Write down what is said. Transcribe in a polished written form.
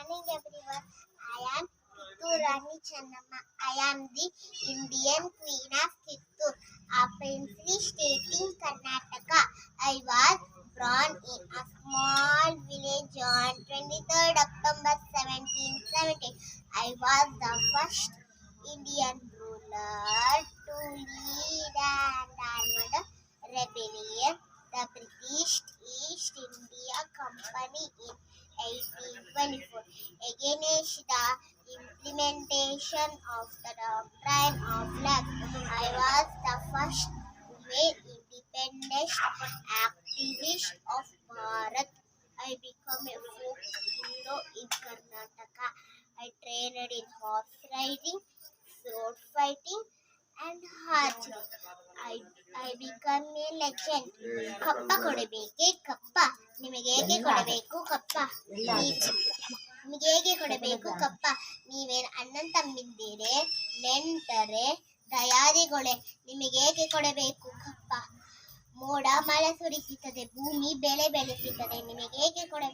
morning, everyone. I am Kittur Rani Channamma. I am the Indian Queen of Kittur, a princely state in Karnataka. I was born in a small village on 23rd October 1770. I was the first Indian ruler to lead an armed rebellion, the British East India Company in 1824, against the implementation of the doctrine of love. I was the first women independence activist of Bharat. I became a folk hero in Karnataka. I trained in horse riding, sword fighting, and archery. I, I become a legend. ಕಪ್ಪ ಕೊಡಬೇಕೆ ಕಪ್ಪ ನಿಮಗೆ ಹೇಗೆ ಕೊಡಬೇಕು ಕಪ್ಪ ನಿಮಗೆ ಹೇಗೆ ಕೊಡಬೇಕು ಕಪ್ಪ ನೀವೇನು ಅಣ್ಣನ್ ತಮ್ಮಿದ್ದೀರೆ ನೆಂಟರೆ ದಯಾದಿಗಳೇ ನಿಮಗೆ ಹೇಗೆ ಕೊಡಬೇಕು ಕಪ್ಪ ಮೋಡ ಮಳೆ ಸುರಿಸುತ್ತದೆ ಭೂಮಿ ಬೆಳೆ ಬೆಳೆಸುತ್ತದೆ ನಿಮಗೆ ಹೇಗೆ ಕೊಡಬೇಕು